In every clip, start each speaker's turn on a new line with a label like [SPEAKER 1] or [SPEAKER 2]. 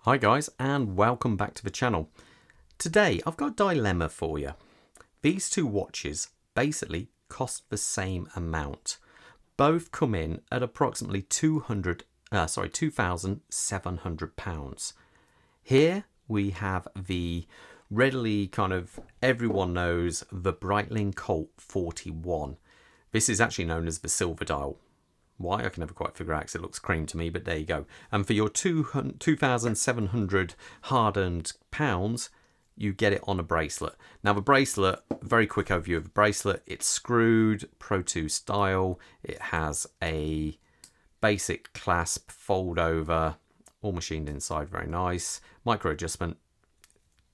[SPEAKER 1] Hi guys, and welcome back to the channel. Today I've got a dilemma for you. These two watches basically cost the same amount. Both come in at approximately £2,700. Here we have the readily everyone knows the Breitling Colt 41. This is actually known as the silver dial. Why, I can never quite figure out because it looks cream to me, but there you go. And for your 2,700 hard-earned pounds, you get it on a bracelet. Now the bracelet, very quick overview of the bracelet, it's screwed, Pro 2 style, it has a basic clasp, fold over, all machined inside, very nice, micro adjustment,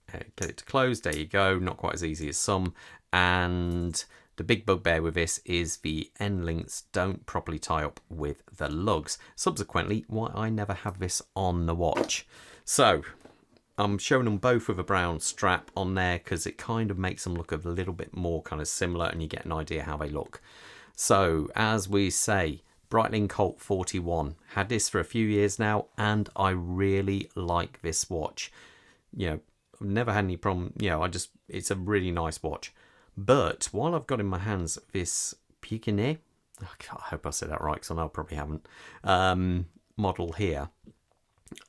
[SPEAKER 1] get it to close, there you go, not quite as easy as some, and the big bugbear with this is the end links don't properly tie up with the lugs. Subsequently, why I never have this on the watch. So I'm showing them both with a brown strap on there because it kind of makes them look a little bit more kind of similar and you get an idea how they look. So as we say, Breitling Colt 41. Had this for a few years now and I really like this watch. You know, I've never had any problem. You know, it's a really nice watch. But while I've got in my hands this Pequignet, I hope I said that right because I know I probably haven't, model here,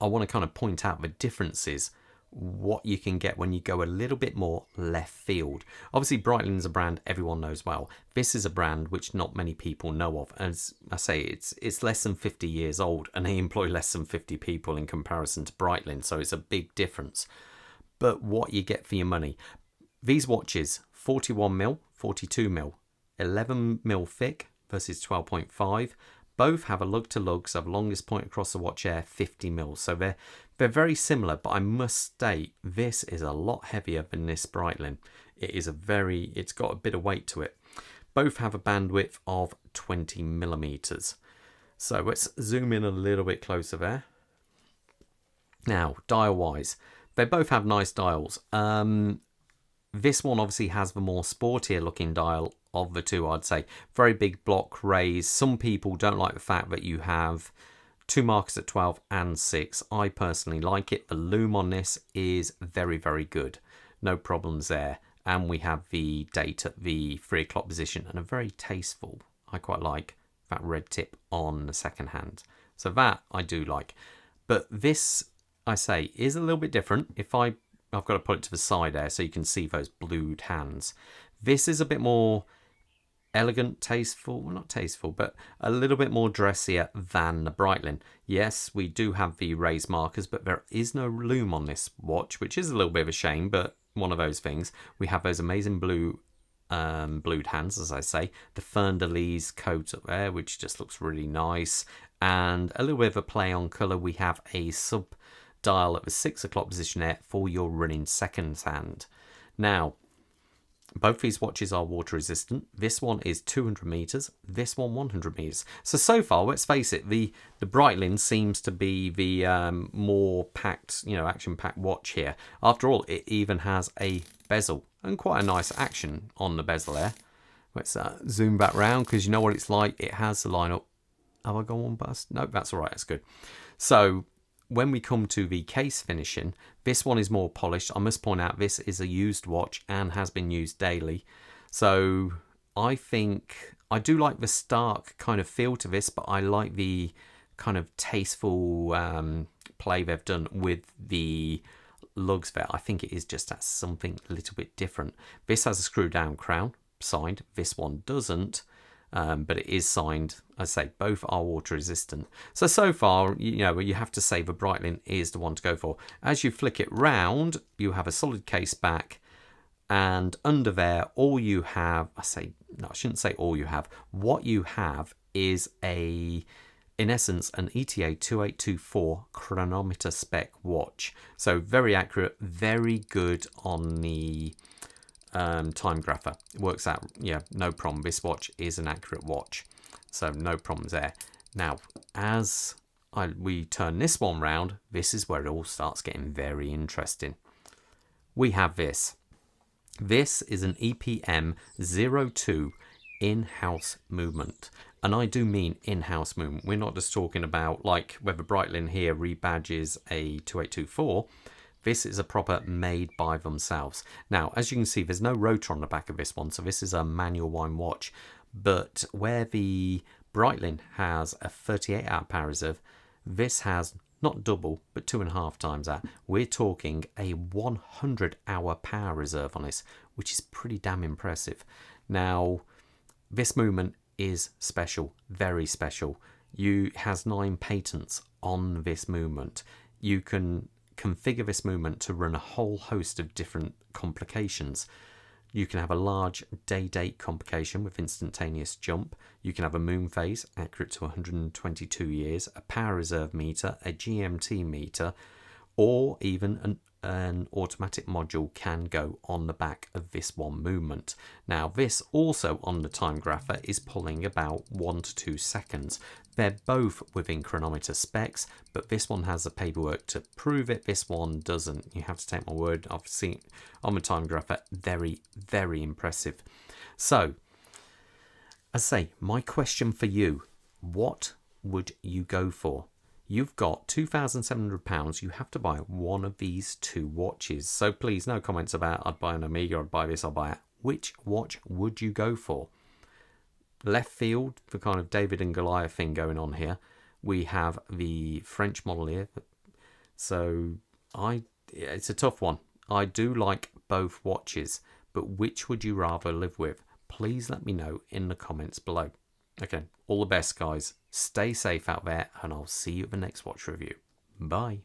[SPEAKER 1] I want to kind of point out the differences, what you can get when you go a little bit more left field. Obviously Breitling's a brand everyone knows well. This is a brand which not many people know of. As I say, it's less than 50 years old and they employ less than 50 people in comparison to Breitling, so it's a big difference. But what you get for your money. These watches, 41mm, 42mm, 11mm thick versus 12.5. Both have a lug-to-lug, so the longest point across the watch air, 50mm. So they're very similar, but I must state, this is a lot heavier than this Breitling. It's got a bit of weight to it. Both have a bandwidth of 20mm. So let's zoom in a little bit closer there. Now, dial-wise, they both have nice dials. This one obviously has the more sportier looking dial of the two, I'd say. Very big block raise. Some people don't like the fact that you have two markers at 12 and 6. I personally like it. The loom on this is very, very good. No problems there. And we have the date at the 3 o'clock position and a very tasteful, I quite like that red tip on the second hand. So that I do like. But this, I say, is a little bit different. I've got to put it to the side there so you can see those blued hands. This is a bit more elegant, tasteful, well, not tasteful, but a little bit more dressier than the Breitling. Yes, we do have the raised markers, but there is no loom on this watch, which is a little bit of a shame, but one of those things. We have those amazing blued hands, as I say, the Fern-de-Lis coat up there, which just looks really nice, and a little bit of a play on colour. We have a dial at the 6 o'clock position there for your running seconds hand. Now, both these watches are water resistant. This one is 200 meters, this one 100 meters. So far, let's face it, the Breitling seems to be the more packed, action-packed watch here. After all, it even has a bezel and quite a nice action on the bezel there. Let's zoom back round because you know what it's like. It has the line up. Have I gone one bust? No, that's all right. That's good. So when we come to the case finishing, this one is more polished. I must point out this is a used watch and has been used daily. So I think I do like the stark kind of feel to this, but I like the kind of tasteful play they've done with the lugs there. I think it is just something a little bit different. This has a screw down crown, signed. This one doesn't. But it is signed. I say both are water resistant. So far, you have to say the Breitling is the one to go for. As you flick it round, you have a solid case back, and under there, all you have, I shouldn't say all you have. What you have is in essence, an ETA 2824 chronometer spec watch. So very accurate, very good on the time grapher. It works out, no problem. This watch is an accurate watch, so no problems there. Now, as we turn this one round, this is where it all starts getting very interesting. We have this. This is an EPM 02 in-house movement. And I do mean in-house movement. We're not just talking about like whether Breitling here rebadges a 2824. This is a proper made by themselves. Now, as you can see, there's no rotor on the back of this one, so this is a manual wind watch. But where the Breitling has a 38-hour power reserve, this has not double, but 2.5 times that. We're talking a 100-hour power reserve on this, which is pretty damn impressive. Now, this movement is special, very special. It has 9 patents on this movement. You can configure this movement to run a whole host of different complications. You can have a large day-date complication with instantaneous jump. You can have a moon phase accurate to 122 years, a power reserve meter, a GMT meter, or even an automatic module can go on the back of this one movement. Now, this also on the time grapher is pulling about 1 to 2 seconds. They're both within chronometer specs, but this one has the paperwork to prove it. This one doesn't. You have to take my word. I've seen on the time grapher. Very, very impressive. So, as I say, my question for you, what would you go for? You've got £2,700. You have to buy one of these 2 watches. So please, no comments about I'd buy an Omega, I'd buy this, I'll buy it. Which watch would you go for? Left field, the kind of David and Goliath thing going on here. We have the French model here. So it's a tough one. I do like both watches, but which would you rather live with? Please let me know in the comments below. Okay, all the best, guys. Stay safe out there, and I'll see you at the next watch review. Bye.